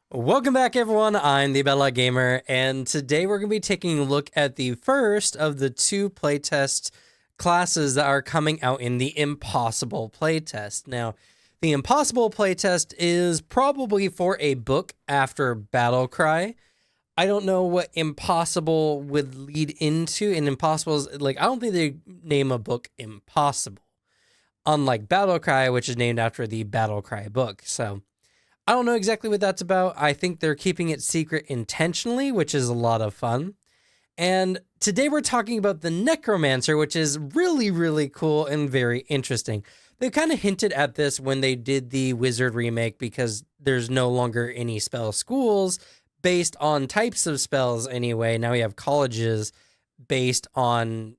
Welcome back, everyone. I'm the Bella Gamer, and today we're going to be taking a look at the first of the two playtest classes that are coming out in the Impossible playtest. Now, the Impossible playtest is probably for a book after Battlecry. I don't know what Impossible would lead into, and Impossible is like, I don't think they name a book Impossible, unlike Battlecry, which is named after the Battlecry book. So I don't know exactly what that's about. I think they're keeping it secret intentionally, which is a lot of fun. And today we're talking about the Necromancer, which is really, really cool and very interesting. They kind of hinted at this when they did the Wizard remake because there's no longer any spell schools based on types of spells anyway. Now we have colleges based on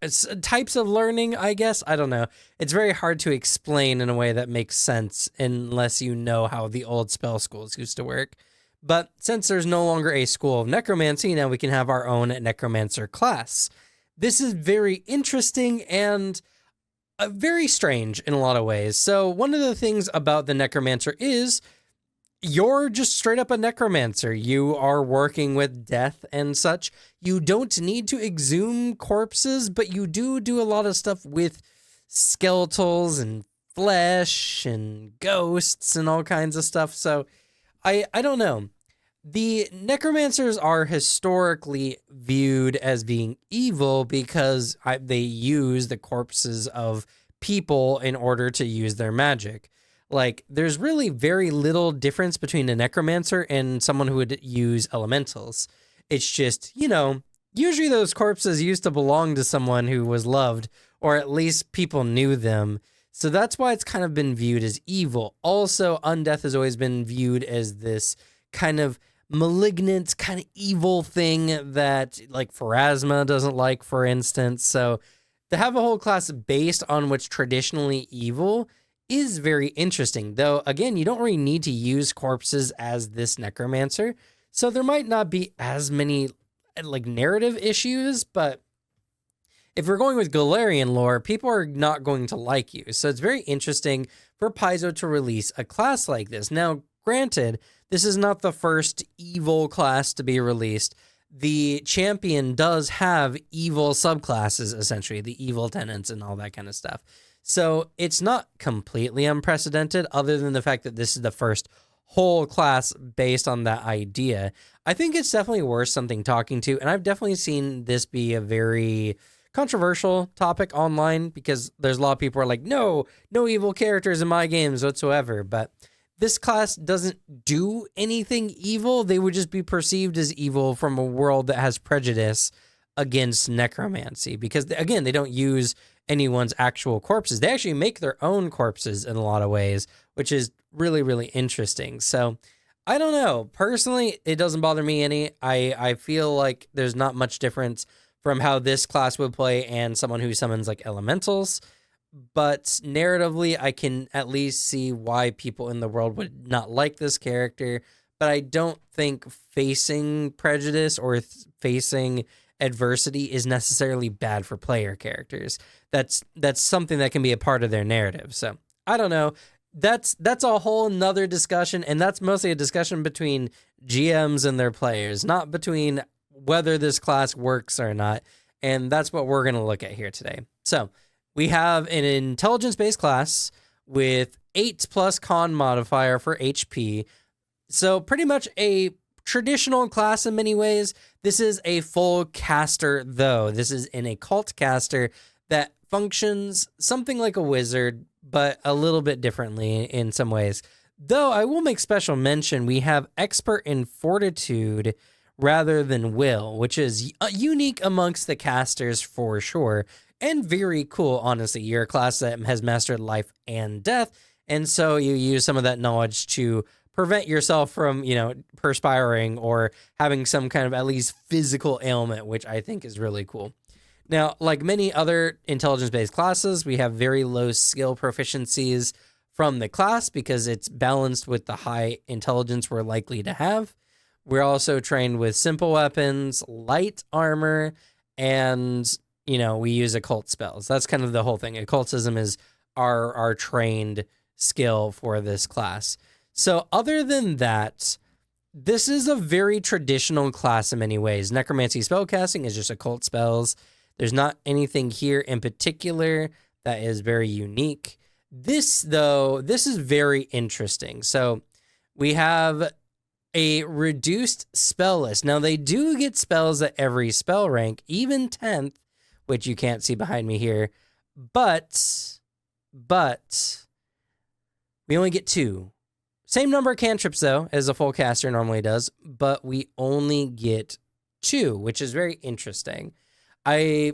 it's types of learning, I guess. I don't know. It's very hard to explain in a way that makes sense unless you know how the old spell schools used to work. But since there's no longer a school of necromancy, now we can have our own necromancer class. This is very interesting and very strange in a lot of ways. So one of the things about the necromancer is you're just straight up a necromancer. You are working with death and such. You don't need to exhume corpses, but you do a lot of stuff with skeletals and flesh and ghosts and all kinds of stuff. So I don't know. The necromancers are historically viewed as being evil because they use the corpses of people in order to use their magic. Like, there's really very little difference between a necromancer and someone who would use elementals. It's just, usually those corpses used to belong to someone who was loved, or at least people knew them. So that's why it's kind of been viewed as evil. Also, undeath has always been viewed as this kind of malignant, kind of evil thing that, like, Pharasma doesn't like, for instance. So to have a whole class based on what's traditionally evil is very interesting, though. Again, you don't really need to use corpses as this necromancer, so there might not be as many like narrative issues. But if we're going with Galarian lore, people are not going to like you, so it's very interesting for Paizo to release a class like this. Now, granted, this is not the first evil class to be released. The champion does have evil subclasses, essentially the evil tenants and all that kind of stuff. So it's not completely unprecedented, other than the fact that this is the first whole class based on that idea. I think it's definitely worth something talking to, and I've definitely seen this be a very controversial topic online because there's a lot of people who are like, no evil characters in my games whatsoever. But this class doesn't do anything evil. They would just be perceived as evil from a world that has prejudice against necromancy because, again, they don't use anyone's actual corpses. They actually make their own corpses in a lot of ways, which is really, really interesting. So I don't know. Personally, it doesn't bother me any. I feel like there's not much difference from how this class would play and someone who summons like elementals. But narratively, I can at least see why people in the world would not like this character. But I don't think facing prejudice or facing adversity is necessarily bad for player characters. That's something that can be a part of their narrative. So I don't know. That's a whole nother discussion, and that's mostly a discussion between GMs and their players, not between whether this class works or not. And that's what we're going to look at here today. So we have an intelligence-based class with 8+ con modifier for HP. So pretty much a traditional class in many ways. This is a full caster, though. This is an occult caster that functions something like a wizard, but a little bit differently in some ways. Though I will make special mention, we have expert in fortitude rather than will, which is unique amongst the casters for sure, and very cool, honestly. You're a class that has mastered life and death, and so you use some of that knowledge to prevent yourself from, perspiring or having some kind of at least physical ailment, which I think is really cool. Now, like many other intelligence-based classes, we have very low skill proficiencies from the class because it's balanced with the high intelligence we're likely to have. We're also trained with simple weapons, light armor, and, we use occult spells. That's kind of the whole thing. Occultism is our trained skill for this class. So other than that, this is a very traditional class in many ways. Necromancy spellcasting is just occult spells. There's not anything here in particular that is very unique. This, though, this is very interesting. So we have a reduced spell list. Now, they do get spells at every spell rank, even 10th, which you can't see behind me here. But we only get 2. Same number of cantrips, though, as a full caster normally does, but we only get 2, which is very interesting. I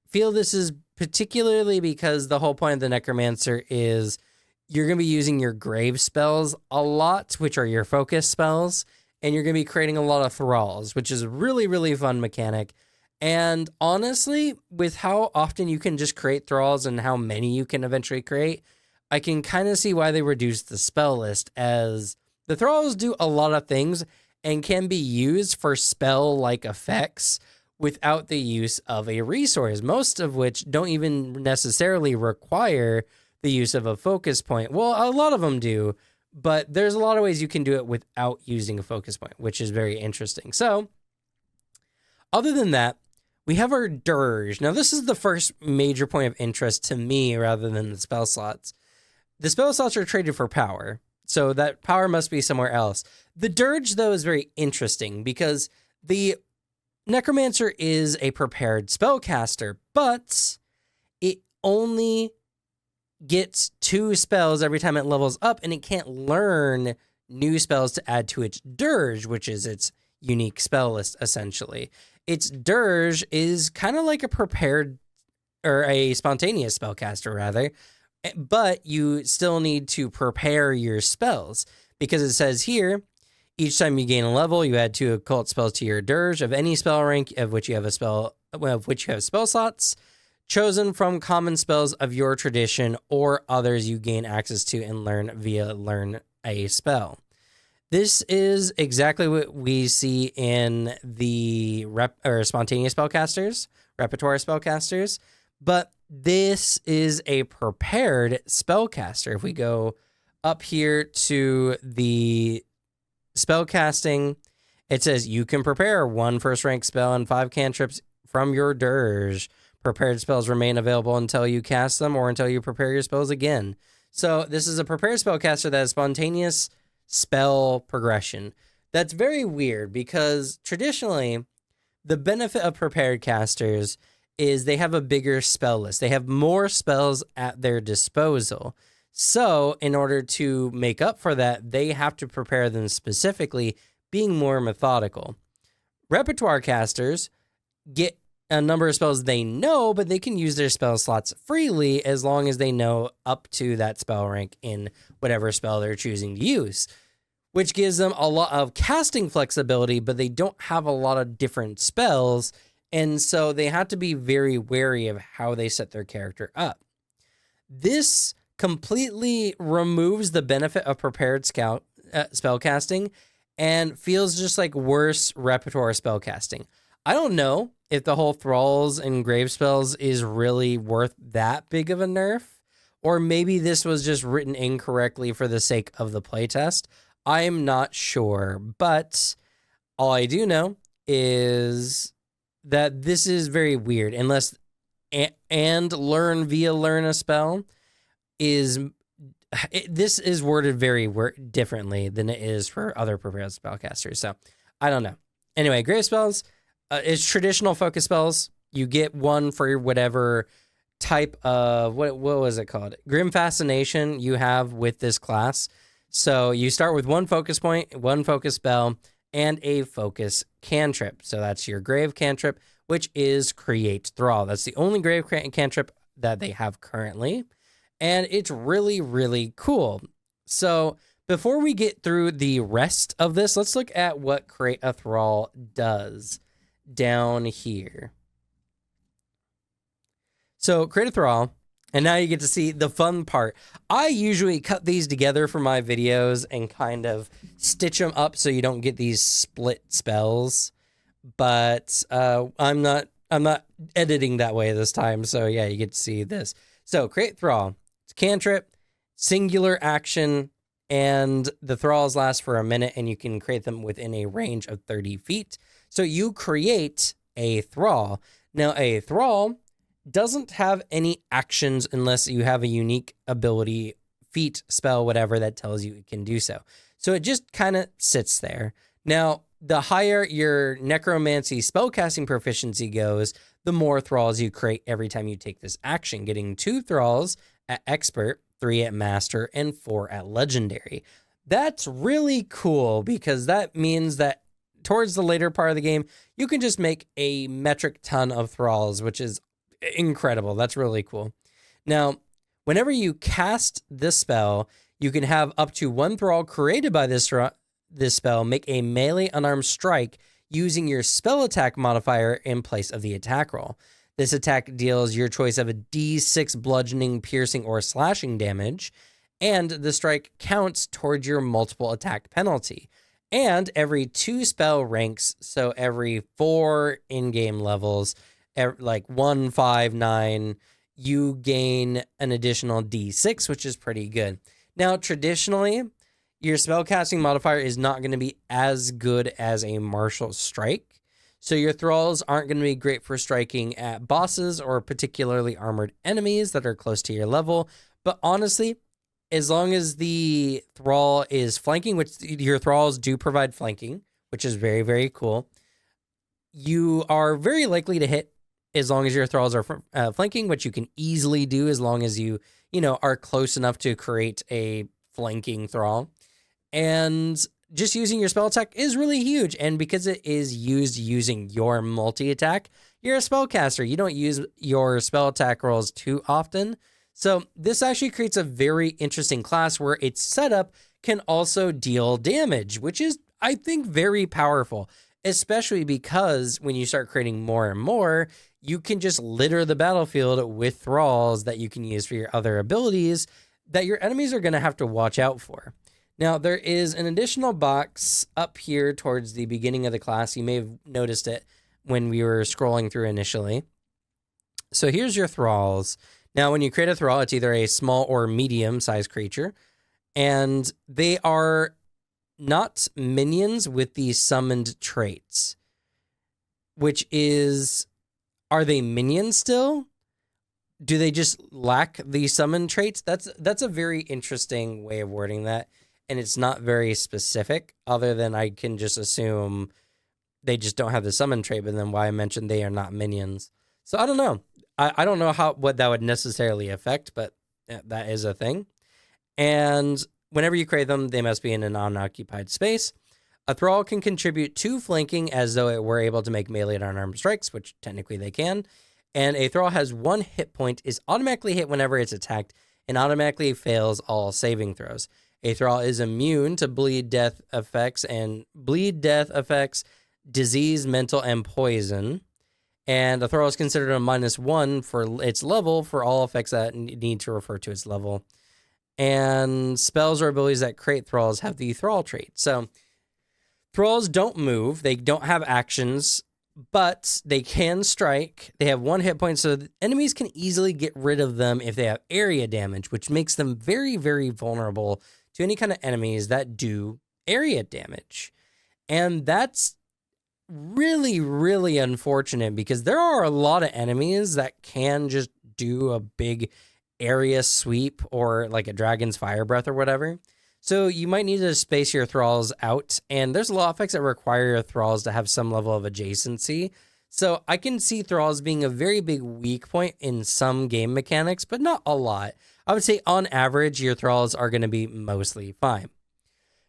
feel this is particularly because the whole point of the Necromancer is you're going to be using your grave spells a lot, which are your focus spells, and you're going to be creating a lot of Thralls, which is a really, really fun mechanic. And honestly, with how often you can just create Thralls and how many you can eventually create, I can kind of see why they reduced the spell list, as the Thralls do a lot of things and can be used for spell-like effects without the use of a resource, most of which don't even necessarily require the use of a focus point. Well, a lot of them do, but there's a lot of ways you can do it without using a focus point, which is very interesting. So, other than that, we have our Dirge. Now, this is the first major point of interest to me rather than the spell slots. The spell slots are traded for power, so that power must be somewhere else. The Dirge, though, is very interesting because the Necromancer is a prepared spellcaster, but it only gets 2 spells every time it levels up, and it can't learn new spells to add to its Dirge, which is its unique spell list, essentially. Its Dirge is kind of like a prepared, or a spontaneous spellcaster, rather, but you still need to prepare your spells, because it says here, each time you gain a level, you add 2 occult spells to your Dirge of any spell rank of which you have spell slots chosen from common spells of your tradition or others you gain access to and learn via learn a spell. This is exactly what we see in the spontaneous spellcasters, repertoire spellcasters, but this is a prepared spellcaster. If we go up here to the spellcasting, it says you can prepare 1 first rank spell and 5 cantrips from your Dirge. Prepared spells remain available until you cast them or until you prepare your spells again. So this is a prepared spellcaster that has spontaneous spell progression. That's very weird because traditionally the benefit of prepared casters is they have a bigger spell list. They have more spells at their disposal. So in order to make up for that, they have to prepare them specifically, being more methodical. Repertoire casters get a number of spells they know, but they can use their spell slots freely as long as they know up to that spell rank in whatever spell they're choosing to use, which gives them a lot of casting flexibility, but they don't have a lot of different spells, and so they have to be very wary of how they set their character up. This completely removes the benefit of prepared spellcasting and feels just like worse repertoire spellcasting. I don't know if the whole Thralls and grave spells is really worth that big of a nerf, or maybe this was just written incorrectly for the sake of the playtest. I'm not sure, but all I do know is that this is very weird. Unless and learn via learn a spell this is worded very differently than it is for other prepared spellcasters. So I don't know. Anyway, grave spells is traditional focus spells. You get 1 for whatever type of what was it called? Grim Fascination you have with this class. So you start with 1 focus point, 1 focus spell, and a focus cantrip. So that's your grave cantrip, which is Create Thrall. That's the only grave cantrip that they have currently. And it's really, really cool. So before we get through the rest of this, let's look at what Create a Thrall does down here. So Create a Thrall, and now you get to see the fun part. I usually cut these together for my videos and kind of stitch them up so you don't get these split spells. But I'm not editing that way this time. So yeah, you get to see this. So Create Thrall. It's cantrip, singular action, and the Thralls last for a minute, and you can create them within a range of 30 feet. So you create a Thrall. Now, a Thrall doesn't have any actions unless you have a unique ability, feat, spell, whatever that tells you it can do so. So it just kind of sits there. Now, the higher your necromancy spellcasting proficiency goes, the more Thralls you create every time you take this action, getting 2 Thralls at expert, 3 at master, and 4 at legendary. That's really cool because that means that towards the later part of the game, you can just make a metric ton of Thralls, which is incredible. That's really cool. Now, whenever you cast this spell, you can have up to 1 Thrall created by this spell make a melee unarmed strike using your spell attack modifier in place of the attack roll. This attack deals your choice of a D6 bludgeoning, piercing, or slashing damage, and the strike counts towards your multiple attack penalty. And every 2 spell ranks, so every 4 in-game levels, like 1, 5, 9, you gain an additional D6, which is pretty good. Now, traditionally, your spellcasting modifier is not going to be as good as a martial strike. So your Thralls aren't going to be great for striking at bosses or particularly armored enemies that are close to your level. But honestly, as long as the Thrall is flanking, which your Thralls do provide flanking, which is very, very cool, you are very likely to hit as long as your Thralls are flanking, which you can easily do as long as you are close enough to create a flanking Thrall. And just using your spell attack is really huge. And because it is used using your multi-attack, you're a spellcaster. You don't use your spell attack rolls too often. So this actually creates a very interesting class where its setup can also deal damage, which is, I think, very powerful, especially because when you start creating more and more, you can just litter the battlefield with Thralls that you can use for your other abilities that your enemies are going to have to watch out for. Now, there is an additional box up here towards the beginning of the class. You may have noticed it when we were scrolling through initially. So here's your Thralls. Now, when you create a Thrall, it's either a small or medium-sized creature, and they are not minions with the summoned traits, which is, are they minions still? Do they just lack the summoned traits? That's a very interesting way of wording that. And it's not very specific, other than I can just assume they just don't have the summon trait, but then why I mentioned they are not minions. So I don't know. I don't know what that would necessarily affect, but that is a thing. And whenever you create them, they must be in an unoccupied space. A Thrall can contribute 2 flanking as though it were able to make melee and unarmed strikes, which technically they can. And a Thrall has 1 hit point, is automatically hit whenever it's attacked, and automatically fails all saving throws. A Thrall is immune to bleed death effects, disease, mental, and poison. And a Thrall is considered a -1 for its level for all effects that need to refer to its level. And spells or abilities that create Thralls have the Thrall trait. So Thralls don't move, they don't have actions, but they can strike. They have 1 hit point, so enemies can easily get rid of them if they have area damage, which makes them very, very vulnerable to any kind of enemies that do area damage. And that's really, really unfortunate because there are a lot of enemies that can just do a big area sweep or like a dragon's fire breath or whatever. So you might need to space your Thralls out, and there's a lot of effects that require your Thralls to have some level of adjacency. So I can see Thralls being a very big weak point in some game mechanics, but not a lot. I would say on average, your Thralls are going to be mostly fine.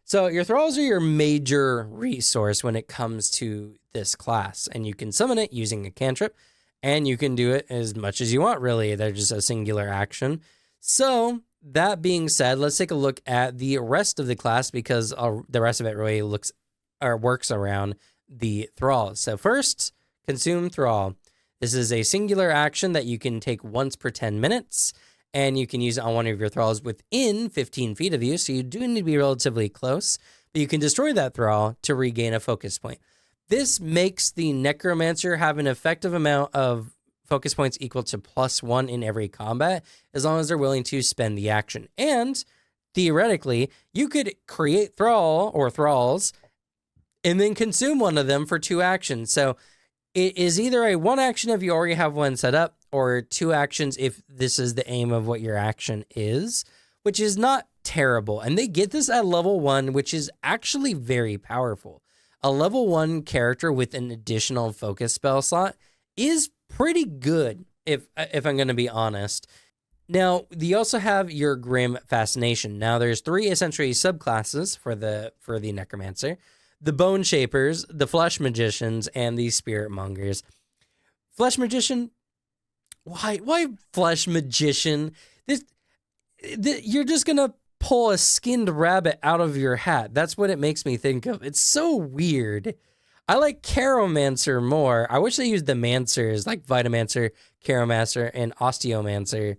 So your Thralls are your major resource when it comes to this class, and you can summon it using a cantrip, and you can do it as much as you want, really. They're just a singular action. So that being said, let's take a look at the rest of the class because the rest of it really works around the Thralls. So first, consume Thrall. This is a singular action that you can take once per 10 minutes, and you can use it on one of your Thralls within 15 feet of you, so you do need to be relatively close, but you can destroy that Thrall to regain a focus point. This makes the Necromancer have an effective amount of focus points equal to +1 in every combat, as long as they're willing to spend the action. And theoretically, you could create Thrall or Thralls and then consume one of them for 2 actions. So it is either a 1 action if you already have one set up, or 2 actions if this is the aim of what your action is, which is not terrible. And they get this at level 1, which is actually very powerful. A level 1 character with an additional focus spell slot is pretty good, if I'm going to be honest. Now, you also have your Grim Fascination. Now, there's 3 essentially subclasses for the Necromancer: the Bone Shapers, the Flesh Magicians, and the Spirit Mongers. Flesh Magician? Why Flesh Magician? You're just gonna pull a skinned rabbit out of your hat. That's what it makes me think of. It's so weird. I like Necromancer more. I wish they used the Mancers, like Vitamancer, Necromancer, and Osteomancer.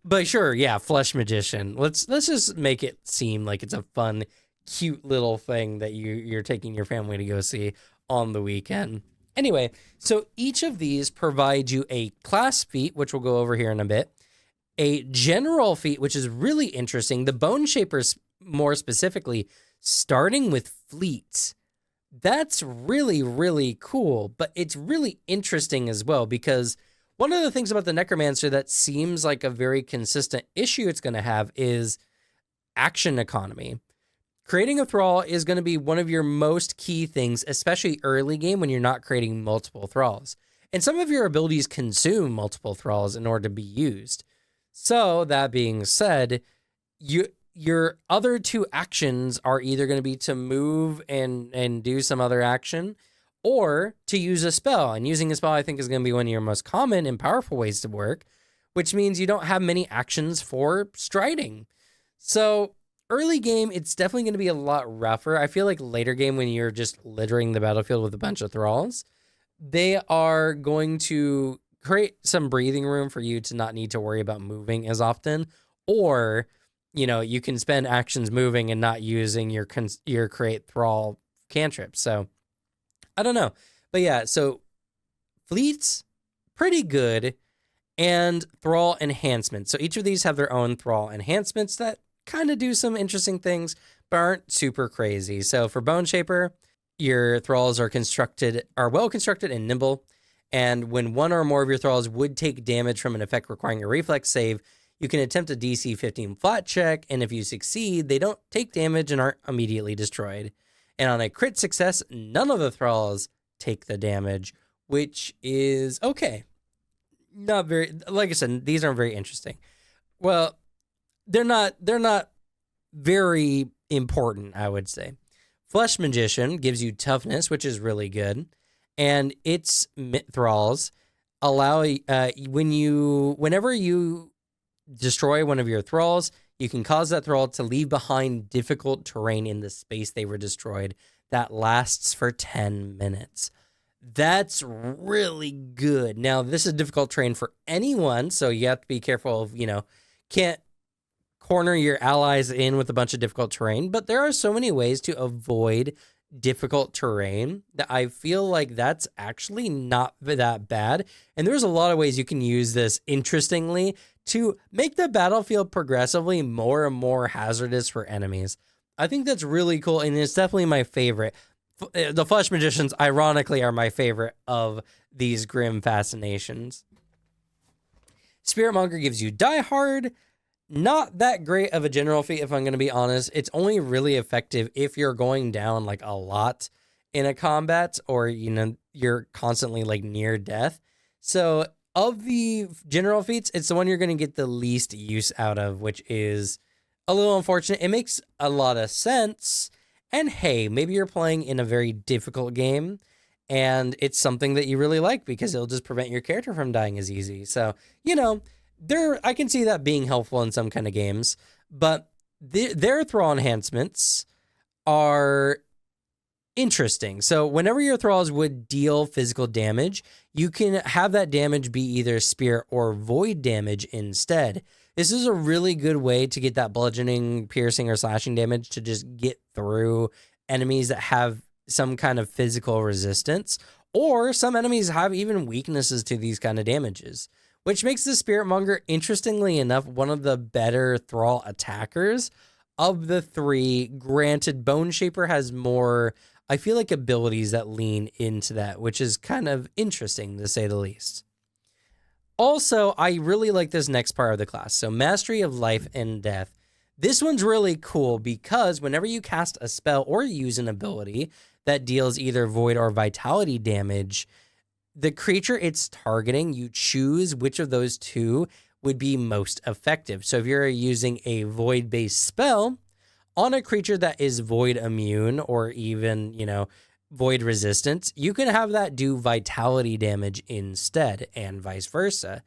But sure, yeah, Flesh Magician. Let's just make it seem like it's a fun, cute little thing that you're taking your family to go see on the weekend. Anyway, so each of these provide you a class feat, which we'll go over here in a bit, a general feat, which is really interesting. The Bone Shapers, more specifically, starting with Feats. That's really, really cool, but it's really interesting as well, because one of the things about the Necromancer that seems like a very consistent issue it's going to have is action economy. Creating a Thrall is going to be one of your most key things, especially early game when you're not creating multiple Thralls. And some of your abilities consume multiple Thralls in order to be used. So that being said, your other 2 actions are either going to be to move and do some other action, or to use a spell. And using a spell, I think, is going to be one of your most common and powerful ways to work, which means you don't have many actions for striding. So early game, it's definitely going to be a lot rougher. I feel like later game, when you're just littering the battlefield with a bunch of Thralls, they are going to create some breathing room for you to not need to worry about moving as often, or, you know, you can spend actions moving and not using your create Thrall cantrip. So I don't know, but yeah, so Feats, pretty good, and Thrall enhancements. So each of these have their own Thrall enhancements that kind of do some interesting things, but aren't super crazy. So for Bone Shaper, your Thralls are well constructed and nimble. And when one or more of your Thralls would take damage from an effect requiring a reflex save, you can attempt a DC 15 flat check, and if you succeed, they don't take damage and aren't immediately destroyed. And on a crit success, none of the Thralls take the damage, which is okay. Not very, like I said, these aren't very interesting. Well, they're not very important, I would say. Flesh Magician gives you toughness, which is really good. And its Thralls allow, whenever you destroy one of your Thralls, you can cause that Thrall to leave behind difficult terrain in the space they were destroyed that lasts for 10 minutes. That's really good. Now, this is difficult terrain for anyone, so you have to be careful of, can't corner your allies in with a bunch of difficult terrain, but there are so many ways to avoid difficult terrain that I feel like that's actually not that bad. And there's a lot of ways you can use this, interestingly, to make the battlefield progressively more and more hazardous for enemies. I think that's really cool, and it's definitely my favorite. The Flesh Magicians, ironically, are my favorite of these Grim Fascinations. Spirit Monger gives you Die Hard. Not that great of a general feat, if I'm going to be honest. It's only really effective if you're going down like a lot in a combat, or you're constantly like near death. So of the general feats, it's the one you're going to get the least use out of, which is a little unfortunate. It makes a lot of sense. And hey, maybe you're playing in a very difficult game and it's something that you really like because it'll just prevent your character from dying as easy. So, I can see that being helpful in some kind of games, but their Thrall enhancements are interesting. So whenever your Thralls would deal physical damage, you can have that damage be either spirit or void damage instead. This is a really good way to get that bludgeoning, piercing, or slashing damage to just get through enemies that have some kind of physical resistance, or some enemies have even weaknesses to these kind of damages, which makes the Spirit Monger, interestingly enough, one of the better Thrall attackers of the three. Granted, Bone Shaper has more, I feel like, abilities that lean into that, which is kind of interesting to say the least. Also, I really like this next part of the class. So Mastery of Life and Death. This one's really cool because whenever you cast a spell or use an ability that deals either void or vitality damage, the creature it's targeting, you choose which of those two would be most effective. So if you're using a void-based spell on a creature that is void immune or even, void resistant, you can have that do vitality damage instead, and vice versa.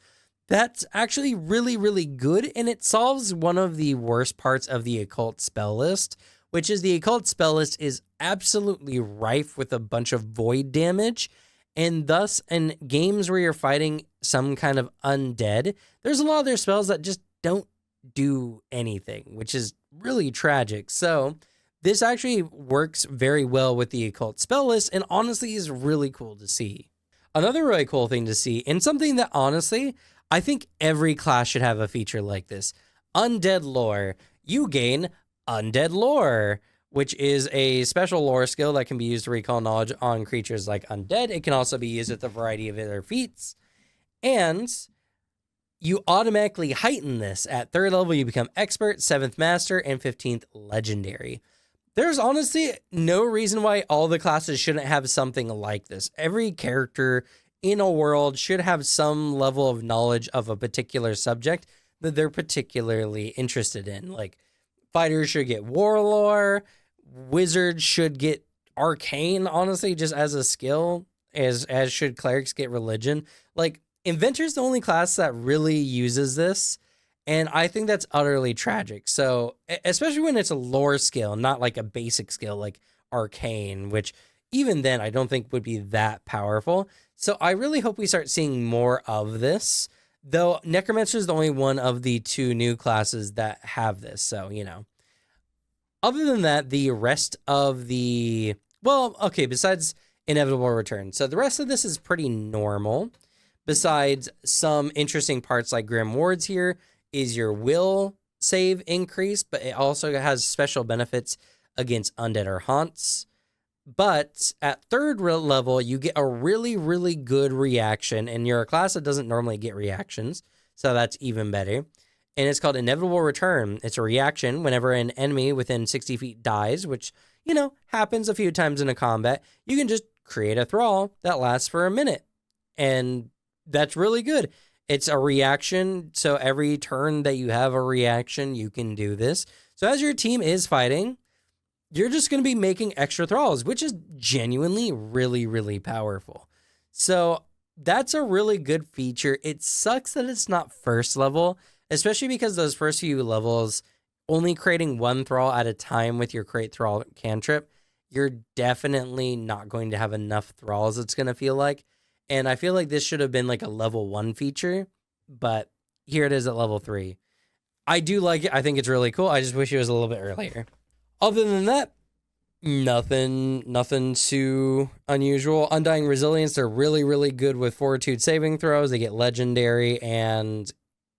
That's actually really, really good, and it solves one of the worst parts of the occult spell list, which is the occult spell list is absolutely rife with a bunch of void damage, and thus in games where you're fighting some kind of undead, there's a lot of their spells that just don't do anything, which is really tragic. So this actually works very well with the occult spell list, and honestly is really cool to see. Another really cool thing to see, and something that honestly, I think every class should have a feature like this. Undead Lore. You gain Undead Lore, which is a special lore skill that can be used to recall knowledge on creatures like undead. It can also be used with a variety of other feats. And you automatically heighten this. At 3rd level, you become Expert, 7th Master, and 15th Legendary. There's honestly no reason why all the classes shouldn't have something like this. Every character in a world should have some level of knowledge of a particular subject that they're particularly interested in. Like, fighters should get war lore, wizards should get arcane, honestly, just as a skill, as should clerics get religion. Like, inventor's the only class that really uses this, and I think that's utterly tragic. So, especially when it's a lore skill, not like a basic skill like arcane, which even then I don't think would be that powerful. So I really hope we start seeing more of this, though Necromancer is the only one of the 2 new classes that have this. So, other than that, the rest of the, besides Inevitable Return. So the rest of this is pretty normal. Besides some interesting parts like Grim Wards here is your will save increase, but it also has special benefits against undead or haunts. But at 3rd level, you get a really, really good reaction, and you're a class that doesn't normally get reactions, so that's even better. And it's called Inevitable Return. It's a reaction whenever an enemy within 60 feet dies, which, happens a few times in a combat. You can just create a Thrall that lasts for a minute, and that's really good. It's a reaction, so every turn that you have a reaction, you can do this. So as your team is fighting, you're just going to be making extra Thralls, which is genuinely really, really powerful. So that's a really good feature. It sucks that it's not 1st level, especially because those first few levels, only creating 1 Thrall at a time with your Create Thrall cantrip, you're definitely not going to have enough Thralls, it's going to feel like. And I feel like this should have been like a level 1 feature, but here it is at level 3. I do like it. I think it's really cool. I just wish it was a little bit earlier. Other than that, nothing too unusual. Undying Resilience, they're really, really good with Fortitude saving throws. They get legendary, and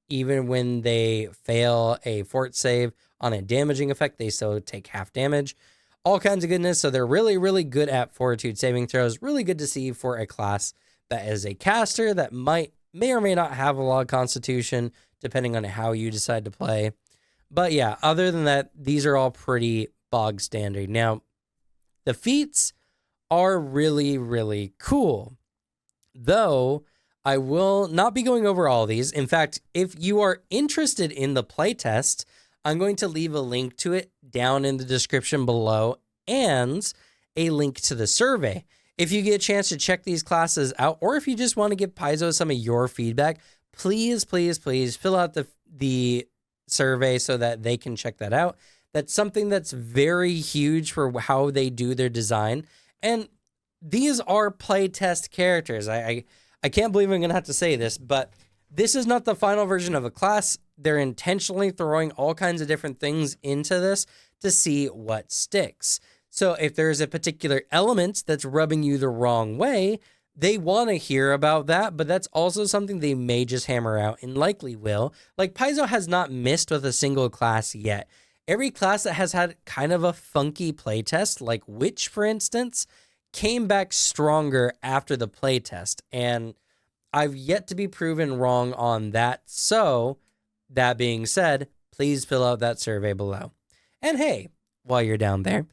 even when they fail a fort save on a damaging effect, they still take half damage. All kinds of goodness, so they're really, really good at Fortitude saving throws. Really good to see for a class that is a caster that may or may not have a lot of Constitution, depending on how you decide to play. But yeah, other than that, these are all pretty bog standard. Now, the feats are really, really cool. Though, I will not be going over all these. In fact, if you are interested in the playtest, I'm going to leave a link to it down in the description below and a link to the survey. If you get a chance to check these classes out, or if you just want to give Paizo some of your feedback, please, please, please fill out the survey so that they can check that out. That's something that's very huge for how they do their design. And these are playtest characters. I can't believe I'm going to have to say this, but this is not the final version of a class. They're intentionally throwing all kinds of different things into this to see what sticks. So if there's a particular element that's rubbing you the wrong way, they want to hear about that, but that's also something they may just hammer out and likely will. Like, Paizo has not missed with a single class yet. Every class that has had kind of a funky playtest, like Witch, for instance, came back stronger after the playtest. And I've yet to be proven wrong on that. So, that being said, please fill out that survey below. And hey, while you're down there,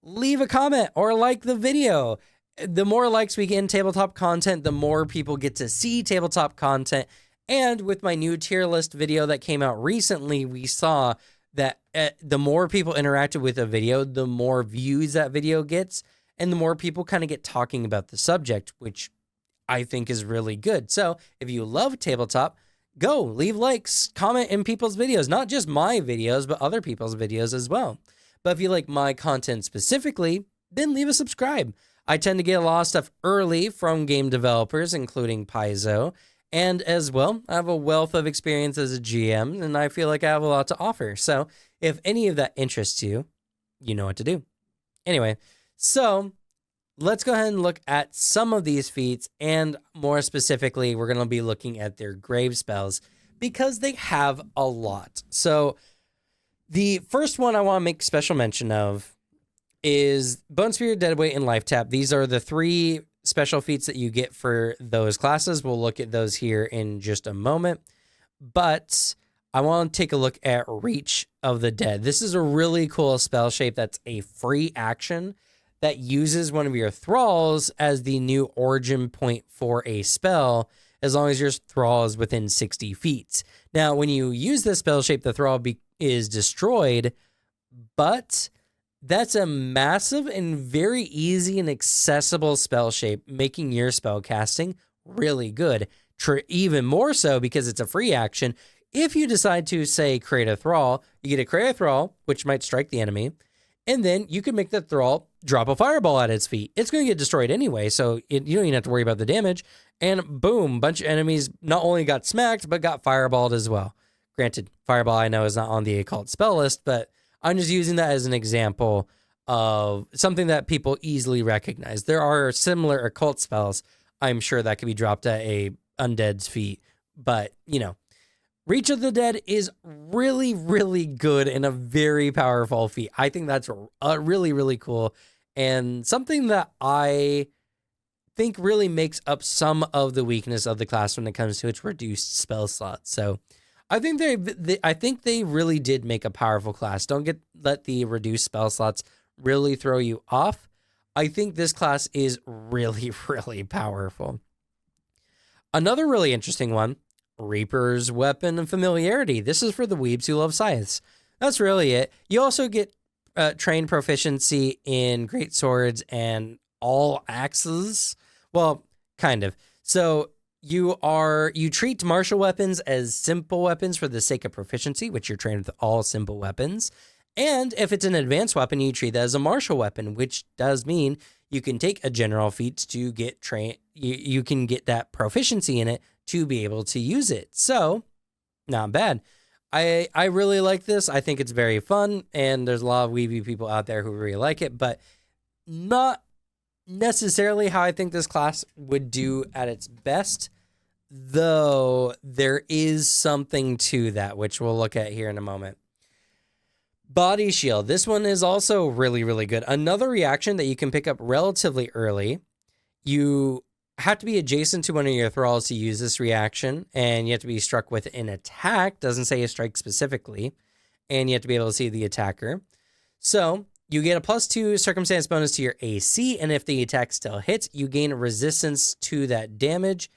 leave a comment or like the video. The more likes we get in tabletop content, the more people get to see tabletop content. And with my new tier list video that came out recently, we saw that the more people interacted with a video, the more views that video gets, and the more people kind of get talking about the subject, which I think is really good. So if you love tabletop, go leave likes, comment in people's videos, not just my videos, but other people's videos as well. But if you like my content specifically, then leave a subscribe. I tend to get a lot of stuff early from game developers, including Paizo. And as well, I have a wealth of experience as a GM, and I feel like I have a lot to offer. So if any of that interests you, you know what to do. Anyway, so let's go ahead and look at some of these feats, and more specifically, we're going to be looking at their grave spells because they have a lot. So the first one I want to make special mention of is Bone Spear, Deadweight, and Life Tap. These are the 3 special feats that you get for those classes. We'll look at those here in just a moment. But I want to take a look at Reach of the Dead. This is a really cool spell shape that's a free action that uses one of your Thralls as the new origin point for a spell, as long as your Thrall is within 60 feet. Now, when you use this spell shape, the Thrall is destroyed, but that's a massive and very easy and accessible spell shape, making your spell casting really good. Even more so because it's a free action. If you decide to, say, create a Thrall, you get to create a Thrall, which might strike the enemy, and then you can make the Thrall drop a fireball at its feet. It's going to get destroyed anyway, so you don't even have to worry about the damage. And boom, bunch of enemies not only got smacked, but got fireballed as well. Granted, fireball I know is not on the occult spell list, but I'm just using that as an example of something that people easily recognize. There are similar occult spells, I'm sure, that could be dropped at a undead's feet. But, you know, Reach of the Dead is really, really good and a very powerful feat. I think that's really, really cool. And something that I think really makes up some of the weakness of the class when it comes to its reduced spell slots. So I think they really did make a powerful class. Don't let the reduced spell slots really throw you off. I think this class is really, really powerful. Another really interesting one, Reaper's Weapon of Familiarity. This is for the weebs who love scythes. That's really it. You also get trained proficiency in great swords and all axes. Well, kind of. So you treat martial weapons as simple weapons for the sake of proficiency, which you're trained with all simple weapons. And if it's an advanced weapon, you treat that as a martial weapon, which does mean you can take a general feat to get trained. You can get that proficiency in it to be able to use it. So, not bad. I really like this. I think it's very fun, and there's a lot of weeby people out there who really like it, but not necessarily how I think this class would do at its best, though there is something to that, which we'll look at here in a moment. Body Shield. This one is also really, really good. Another reaction that you can pick up relatively early. You have to be adjacent to one of your Thralls to use this reaction, and you have to be struck with an attack. Doesn't say a strike specifically, and you have to be able to see the attacker. So you get a +2 circumstance bonus to your AC, and if the attack still hits, you gain resistance to that damage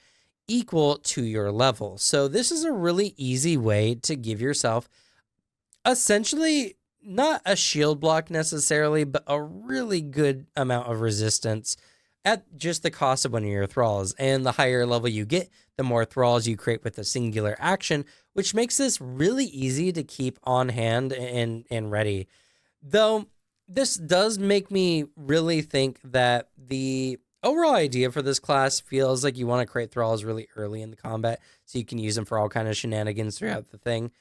equal to your level. So this is a really easy way to give yourself essentially not a shield block necessarily, but a really good amount of resistance at just the cost of one of your Thralls. And the higher level you get, the more Thralls you create with a singular action, which makes this really easy to keep on hand and ready. Though this does make me really think that the overall idea for this class feels like you want to create Thralls really early in the combat so you can use them for all kind of shenanigans throughout the thing.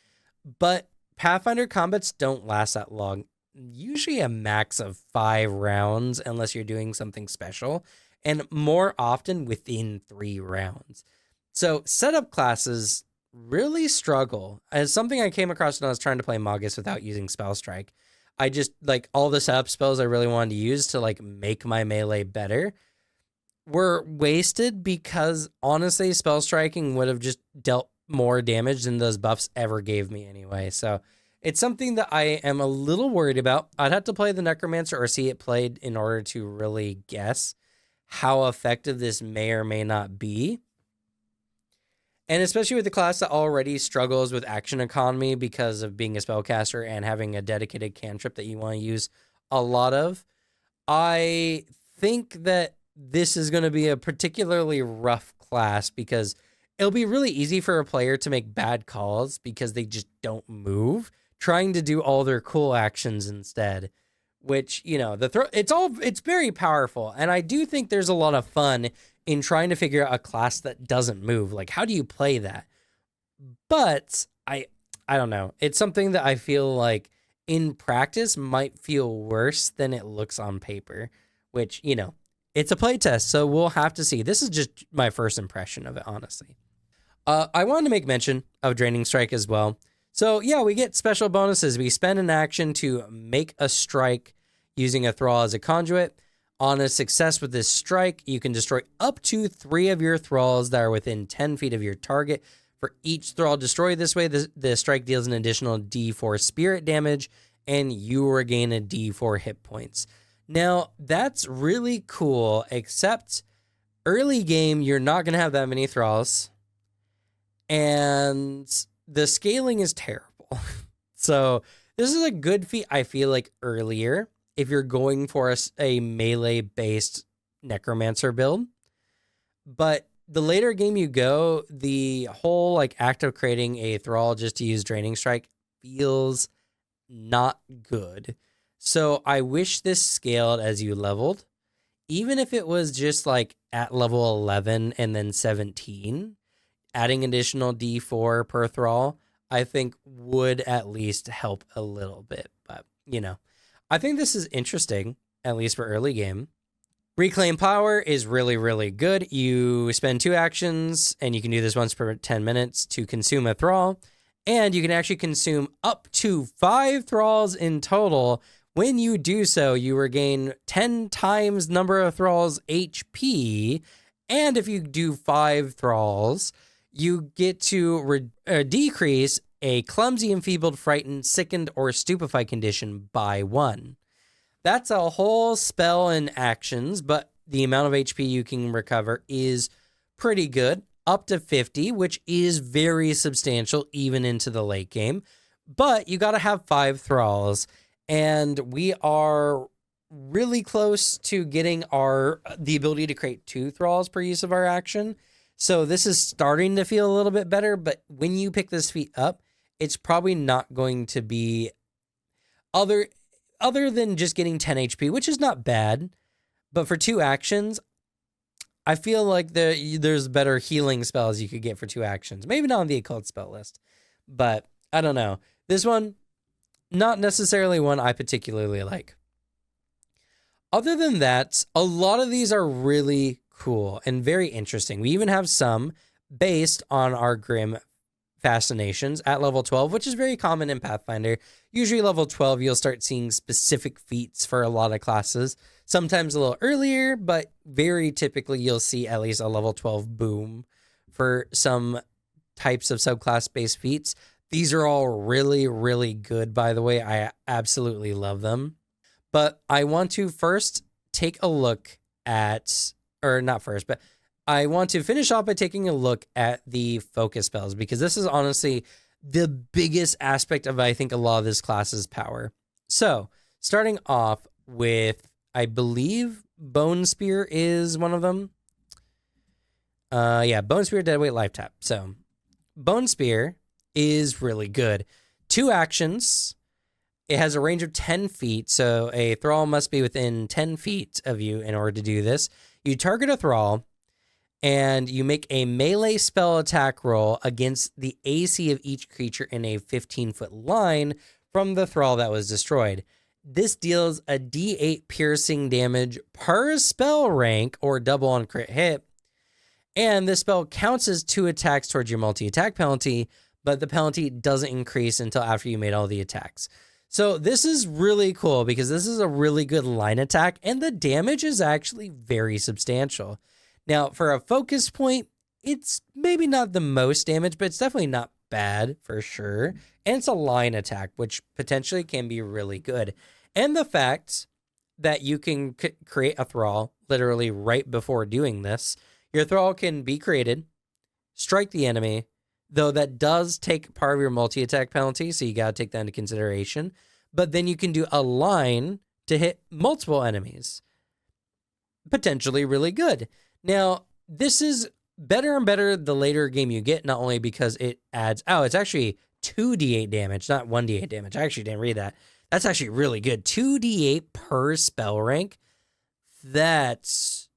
But Pathfinder combats don't last that long. Usually a max of 5 rounds unless you're doing something special. and more often within 3 rounds. So setup classes really struggle. As something I came across when I was trying to play Magus without using Spell Strike. I just, like, all the setup spells I really wanted to use to, like, make my melee better were wasted because, honestly, Spell Striking would have just dealt more damage than those buffs ever gave me anyway. So it's something that I am a little worried about. I'd have to play the Necromancer or see it played in order to really guess how effective this may or may not be. And especially with the class that already struggles with action economy because of being a spellcaster and having a dedicated cantrip that you want to use a lot of, I think that this is going to be a particularly rough class because it'll be really easy for a player to make bad calls because they just don't move, trying to do all their cool actions instead, which, you know, it's very powerful. And I do think there's a lot of fun in trying to figure out a class that doesn't move. Like, how do you play that? But I don't know. It's something that I feel like in practice might feel worse than it looks on paper, which, you know, it's a playtest, so we'll have to see. This is just my first impression of it, honestly. I wanted to make mention of Draining Strike as well. So yeah, we get special bonuses. We spend an action to make a strike using a Thrall as a conduit. On a success with this strike, you can destroy up to 3 of your Thralls that are within 10 feet of your target. For each Thrall destroyed this way, the strike deals an additional D4 spirit damage, and you regain a D4 hit points. Now, that's really cool, except early game, you're not going to have that many Thralls, and the scaling is terrible. So this is a good feat, I feel like, earlier, if you're going for a melee-based Necromancer build. But the later game you go, the whole like act of creating a Thrall just to use Draining Strike feels not good. So I wish this scaled as you leveled. Even if it was just like at level 11 and then 17, adding additional D4 per Thrall, I think would at least help a little bit. But, you know, I think this is interesting, at least for early game. Reclaim Power is really, really good. You spend 2 actions, and you can do this once per 10 minutes to consume a Thrall. And you can actually consume up to 5 Thralls in total. When you do so, you regain 10 times number of Thralls HP. And if you do 5 Thralls, you get to decrease a clumsy, enfeebled, frightened, sickened, or stupefied condition by 1. That's a whole spell and actions, but the amount of HP you can recover is pretty good, up to 50, which is very substantial even into the late game. But you got to have 5 Thralls, and we are really close to getting the ability to create 2 Thralls per use of our action. So this is starting to feel a little bit better, but when you pick this feat up, it's probably not going to be other than just getting 10 HP, which is not bad. But for 2 actions, I feel like there's better healing spells you could get for 2 actions. Maybe not on the occult spell list, but I don't know. This one, not necessarily one I particularly like. Other than that, a lot of these are really cool and very interesting. We even have some based on our Grim Fascinations at level 12, which is very common in Pathfinder. Usually level 12, you'll start seeing specific feats for a lot of classes. Sometimes a little earlier, but very typically you'll see at least a level 12 boom for some types of subclass-based feats. These are all really, really good, by the way. I absolutely love them. But I want to first take a look at, or not first, but I want to finish off by taking a look at the focus spells, because this is honestly the biggest aspect of, I think, a lot of this class's power. So, starting off with, I believe, Bone Spear is one of them. Yeah, Bone Spear, Deadweight, Life Tap. So, Bone Spear is really good. 2 actions. It has a range of 10 feet, so a Thrall must be within 10 feet of you in order to do this. You target a Thrall, and you make a melee spell attack roll against the AC of each creature in a 15-foot line from the Thrall that was destroyed. this deals a D8 piercing damage per spell rank or double on crit hit. And this spell counts as 2 attacks towards your multi-attack penalty, but the penalty doesn't increase until after you made all the attacks. So this is really cool because this is a really good line attack and the damage is actually very substantial. Now, for a focus point, it's maybe not the most damage, but it's definitely not bad for sure. And it's a line attack, which potentially can be really good. And the fact that you can create a Thrall literally right before doing this, your Thrall can be created, strike the enemy, though that does take part of your multi-attack penalty, so you got to take that into consideration. But then you can do a line to hit multiple enemies. Potentially really good. Now, this is better and better the later game you get, not only because it adds... Oh, it's actually 2d8 damage, not 1d8 damage. I actually didn't read that. That's actually really good. 2d8 per spell rank. That's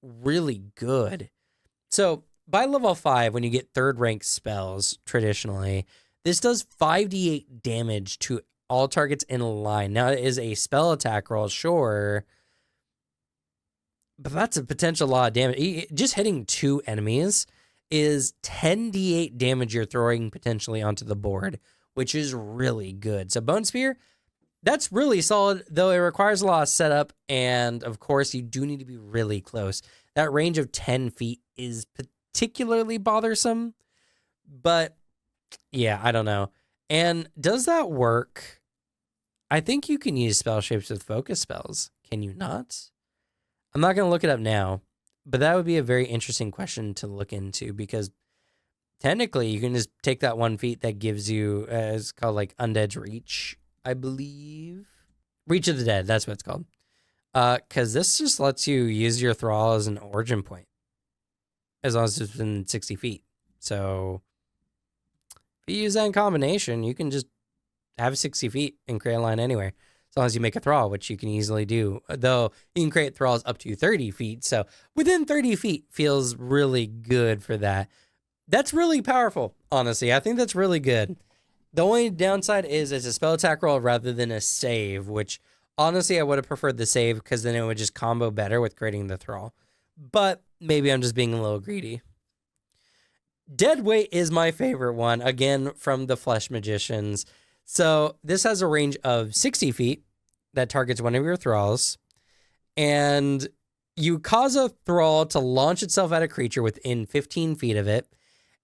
really good. So by level 5, when you get 3rd rank spells, traditionally, this does 5d8 damage to all targets in a line. Now, it is a spell attack roll, sure, but that's a potential lot of damage. Just hitting 2 enemies is 10d8 damage you're throwing potentially onto the board, which is really good. So Bone Spear, that's really solid, though it requires a lot of setup, and of course, you do need to be really close. That range of 10 feet is particularly bothersome, but yeah, I don't know. And does that work? I think you can use spell shapes with focus spells. Can you not? I'm not going to look it up now, but that would be a very interesting question to look into because technically you can just take that 1 feat that gives you, it's called like Undead's Reach, I believe. Reach of the Dead, that's what it's called. Because this just lets you use your Thrall as an origin point as long as it's within 60 feet. So if you use that in combination, you can just have 60 feet and create a line anywhere. As long as you make a Thrall, which you can easily do. Though you can create Thralls up to 30 feet. So within 30 feet feels really good for that. That's really powerful, honestly. I think that's really good. The only downside is it's a spell attack roll rather than a save, which honestly I would have preferred the save because then it would just combo better with creating the Thrall. But maybe I'm just being a little greedy. Dead Weight is my favorite one, again, from the Flesh Magicians. So this has a range of 60 feet that targets one of your Thralls. And you cause a Thrall to launch itself at a creature within 15 feet of it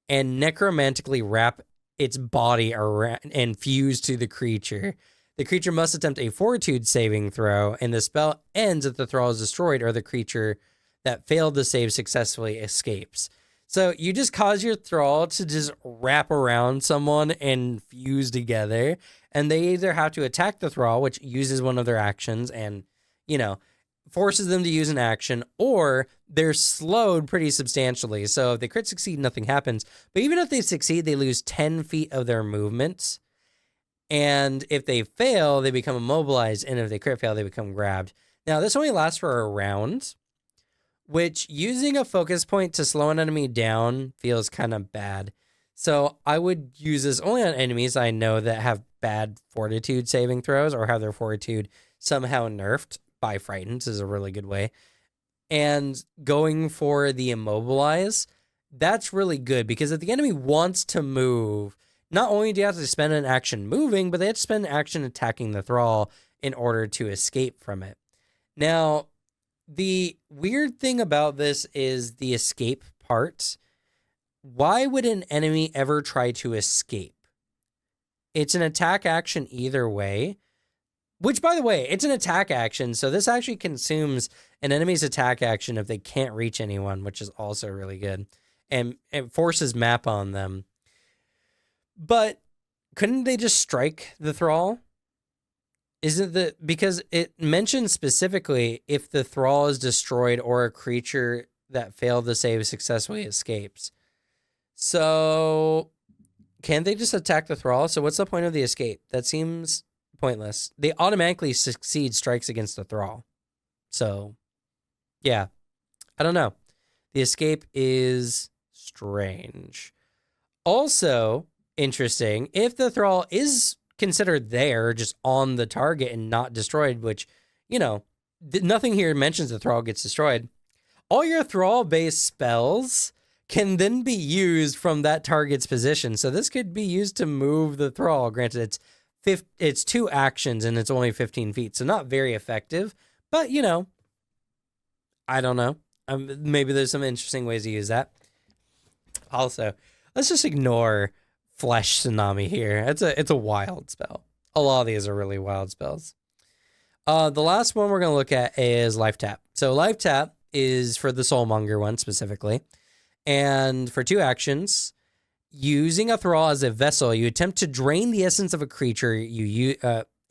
and necromantically wrap its body around and fuse to the creature. The creature must attempt a fortitude saving throw, and the spell ends if the Thrall is destroyed or the creature that failed the save successfully escapes. So you just cause your Thrall to just wrap around someone and fuse together, and they either have to attack the Thrall, which uses one of their actions and, you know, forces them to use an action, or they're slowed pretty substantially. So if they crit succeed, nothing happens. But even if they succeed, they lose 10 feet of their movement. And if they fail, they become immobilized. And if they crit fail, they become grabbed. Now, this only lasts for a round, which using a focus point to slow an enemy down feels kind of bad. So I would use this only on enemies I know that have bad fortitude saving throws or have their fortitude somehow nerfed. By Frightened is a really good way. And going for the immobilize, that's really good because if the enemy wants to move, not only do you have to spend an action moving, but they have to spend an action attacking the Thrall in order to escape from it. Now, the weird thing about this is the escape part. Why would an enemy ever try to escape? It's an attack action either way. Which, by the way, it's an attack action, so this actually consumes an enemy's attack action if they can't reach anyone, which is also really good. And it forces map on them. But couldn't they just strike the Thrall? Because it mentions specifically if the Thrall is destroyed or a creature that failed to save successfully escapes. So can't they just attack the Thrall? So what's the point of the escape? That seems pointless. They automatically succeed strikes against the Thrall. So, yeah. I don't know. The escape is strange. Also, interesting, if the Thrall is considered there, just on the target and not destroyed, which, you know, nothing here mentions the Thrall gets destroyed. All your Thrall-based spells can then be used from that target's position. So this could be used to move the Thrall. Granted, it's 2 actions and it's only 15 feet, so not very effective. But, you know, I don't know. Maybe there's some interesting ways to use that. Also, let's just ignore Flesh Tsunami here. It's a wild spell. A lot of these are really wild spells. The last one we're going to look at is Life Tap. So Life Tap is for the Soulmonger one specifically. And for 2 actions, using a Thrall as a vessel, you attempt to drain the essence of a creature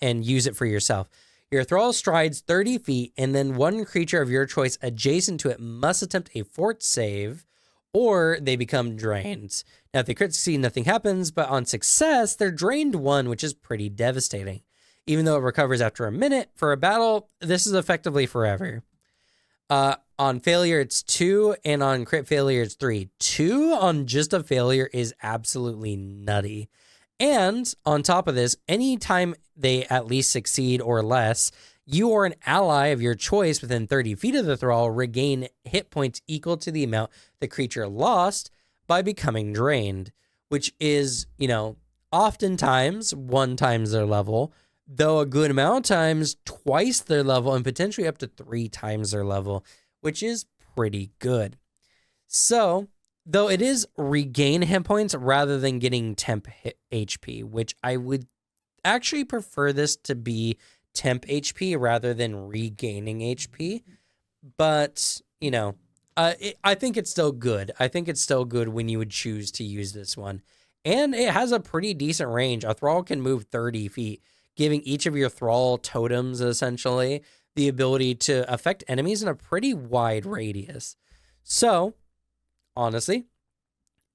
and use it for yourself. Your Thrall strides 30 feet, and then one creature of your choice adjacent to it must attempt a fort save, or they become drained. Now, if they crit succeed, nothing happens, but on success, they're drained 1, which is pretty devastating. Even though it recovers after a minute, for a battle, this is effectively forever. On failure, it's 2, and on crit failure, it's 3. 2 on just a failure is absolutely nutty. And on top of this, anytime they at least succeed or less, you or an ally of your choice within 30 feet of the Thrall regain hit points equal to the amount the creature lost by becoming drained, which is, you know, oftentimes 1 times their level, though a good amount of times twice their level and potentially up to 3 times their level, which is pretty good. So, though it is regain hit points rather than getting temp HP, which I would actually prefer this to be temp HP rather than regaining HP. But, you know, I think it's still good. I think it's still good when you would choose to use this one. And it has a pretty decent range. A Thrall can move 30 feet, giving each of your Thrall totems, essentially, the ability to affect enemies in a pretty wide radius. So, honestly,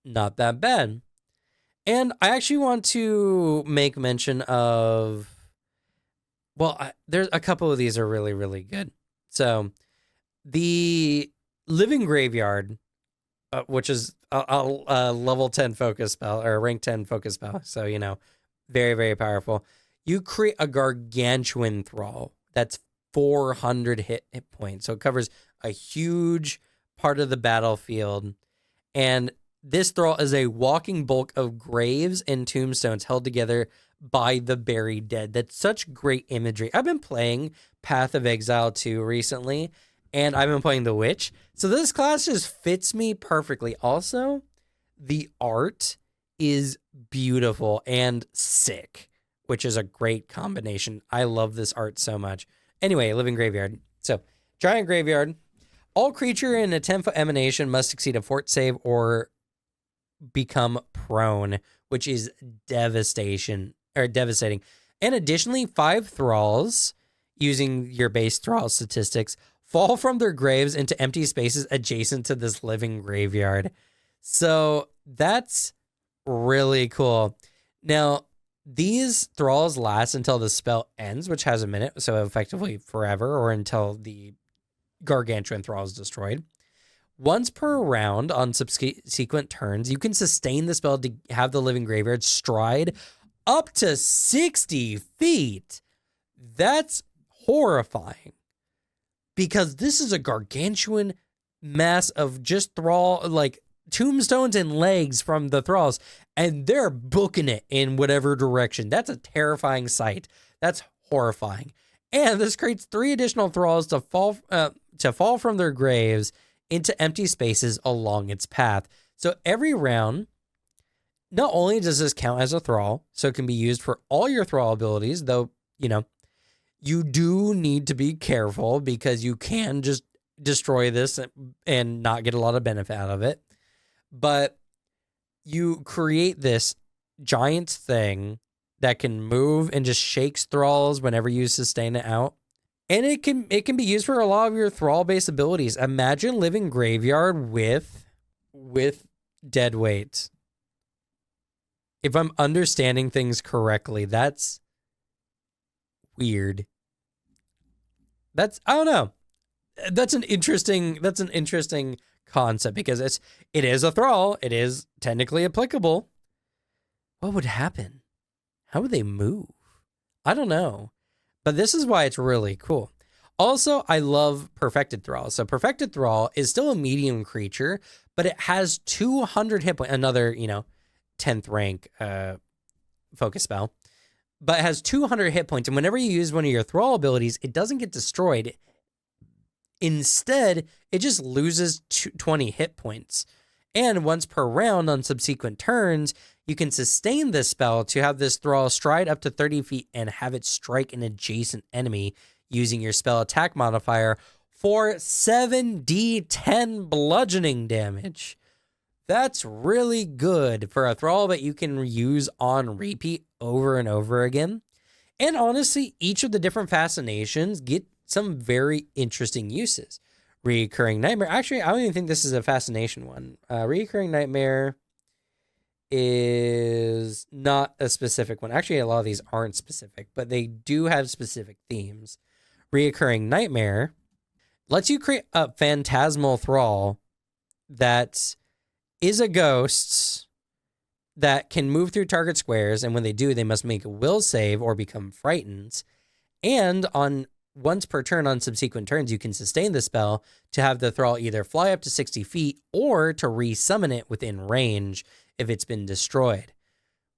not that bad. And I actually want to make mention of, well, there's a couple of these are really, really good. So, the Living Graveyard, which is a level 10 focus spell, or a rank 10 focus spell. So, you know, very, very powerful. You create a gargantuan Thrall that's 400 hit points. So it covers a huge part of the battlefield. And this Thrall is a walking bulk of graves and tombstones held together by the buried dead. That's such great imagery. I've been playing Path of Exile 2 recently, and I've been playing The Witch. So this class just fits me perfectly. Also, the art is beautiful and sick, which is a great combination. I love this art so much. Anyway, Living Graveyard. So, Giant Graveyard. All creature in a 10-foot emanation must succeed a fort save or become prone, which is devastating. And additionally, 5 Thralls, using your base Thrall statistics, fall from their graves into empty spaces adjacent to this Living Graveyard. So, that's really cool. Now, these Thralls last until the spell ends, which has a minute, so effectively forever, or until the Gargantuan Thrall is destroyed. Once per round on subsequent turns, you can sustain the spell to have the Living Graveyard stride up to 60 feet. That's horrifying, because this is a gargantuan mass of just Thrall, like tombstones and legs from the Thralls, and they're booking it in whatever direction. That's a terrifying sight. That's horrifying. And this creates 3 additional Thralls to fall from their graves into empty spaces along its path. So every round, not only does this count as a Thrall, so it can be used for all your Thrall abilities, though, you know, you do need to be careful because you can just destroy this and not get a lot of benefit out of it. But you create this giant thing that can move and just shakes Thralls whenever you sustain it out. And it can be used for a lot of your Thrall-based abilities. Imagine Living Graveyard with dead weight. If I'm understanding things correctly, that's weird. I don't know. That's an interesting concept, because it is a Thrall. It is technically applicable. What would happen? How would they move? I don't know. But this is why it's really cool. Also, I love Perfected Thrall. So Perfected Thrall is still a medium creature, but it has 200 hit points. Another, 10th rank focus spell. But it has 200 hit points. And whenever you use one of your Thrall abilities, it doesn't get destroyed. Instead, it just loses 20 hit points. And once per round on subsequent turns, you can sustain this spell to have this Thrall stride up to 30 feet and have it strike an adjacent enemy using your spell attack modifier for 7d10 bludgeoning damage. That's really good for a Thrall that you can use on repeat over and over again. And honestly, each of the different fascinations get some very interesting uses. Recurring Nightmare. Actually, I don't even think this is a fascination one. Recurring Nightmare is not a specific one. Actually, a lot of these aren't specific, but they do have specific themes. Reoccurring Nightmare lets you create a phantasmal Thrall that is a ghost that can move through target squares, and when they do, they must make a will save or become frightened. And on once per turn on subsequent turns, you can sustain the spell to have the Thrall either fly up to 60 feet or to resummon it within range if it's been destroyed,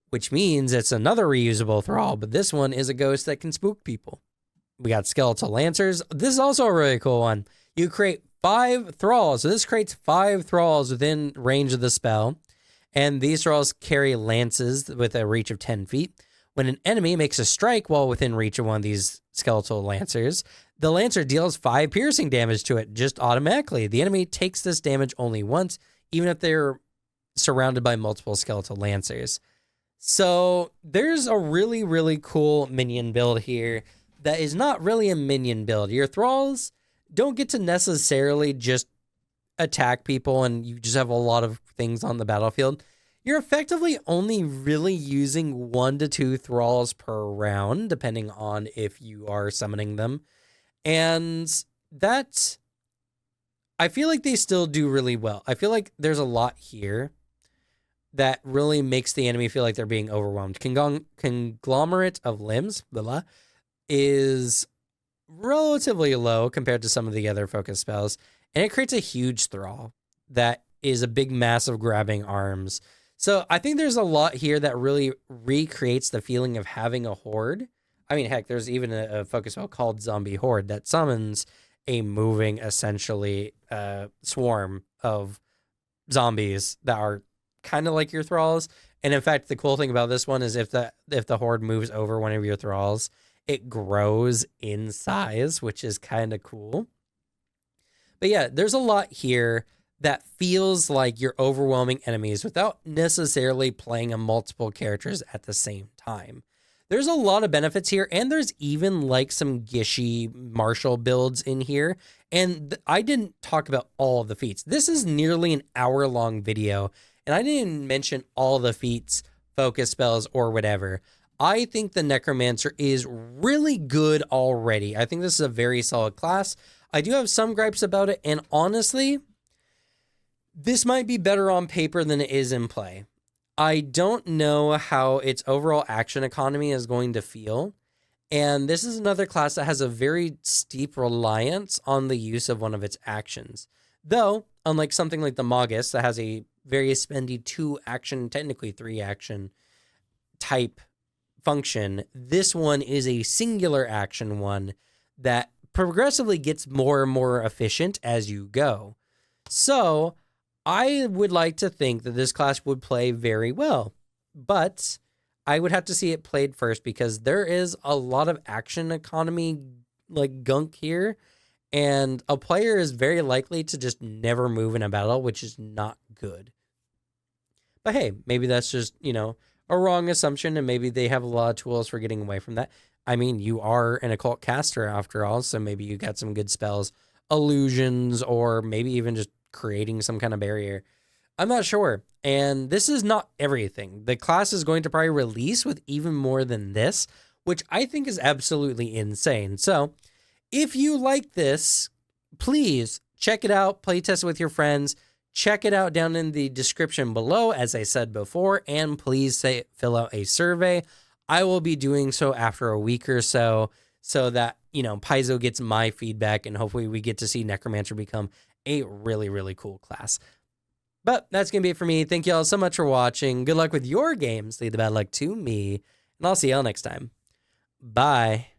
which means it's another reusable Thrall, but this one is a ghost that can spook people. We got Skeletal Lancers. This is also a really cool one. You create 5 Thralls. So this creates 5 Thralls within range of the spell, and these Thralls carry lances with a reach of 10 feet. When an enemy makes a strike while within reach of one of these Skeletal Lancers, the Lancer deals 5 piercing damage to it just automatically. The enemy takes this damage only once, even if they're surrounded by multiple Skeletal Lancers. So there's a really, really cool minion build here that is not really a minion build. Your Thralls don't get to necessarily just attack people and you just have a lot of things on the battlefield. You're effectively only really using 1 to 2 Thralls per round, depending on if you are summoning them. And that, I feel like they still do really well. I feel like there's a lot here that really makes the enemy feel like they're being overwhelmed. Conglomerate of Limbs, is relatively low compared to some of the other focus spells, and it creates a huge Thrall that is a big, massive grabbing arms. So I think there's a lot here that really recreates the feeling of having a horde. I mean, heck, there's even a focus spell called Zombie Horde that summons a moving, essentially, swarm of zombies that are kind of like your Thralls. And in fact, the cool thing about this one is if the horde moves over one of your Thralls, it grows in size, which is kind of cool. But yeah, there's a lot here that feels like you're overwhelming enemies without necessarily playing a multiple characters at the same time. There's a lot of benefits here, and there's even like some gishy martial builds in here. And I didn't talk about all of the feats. This is nearly an hour-long video, and I didn't mention all the feats, focus spells, or whatever. I think the Necromancer is really good already. I think this is a very solid class. I do have some gripes about it, and honestly, this might be better on paper than it is in play. I don't know how its overall action economy is going to feel. And this is another class that has a very steep reliance on the use of one of its actions. Though, unlike something like the Magus that has a very spendy 2 action, technically 3 action type function, this one is a singular action one that progressively gets more and more efficient as you go. So I would like to think that this class would play very well, but I would have to see it played first because there is a lot of action economy like gunk here, and a player is very likely to just never move in a battle, which is not good. But hey, maybe that's just, a wrong assumption, and maybe they have a lot of tools for getting away from that. I mean, you are an occult caster after all, so maybe you got some good spells, illusions, or maybe even just creating some kind of barrier. I'm not sure. And this is not everything. The class is going to probably release with even more than this, which I think is absolutely insane. So if you like this, please check it out, playtest it with your friends. Check it out down in the description below, as I said before, and please fill out a survey. I will be doing so after a week or so that, you know, Paizo gets my feedback and hopefully we get to see Necromancer become a really, really cool class. But that's going to be it for me. Thank you all so much for watching. Good luck with your games. Leave the bad luck to me. And I'll see y'all next time. Bye.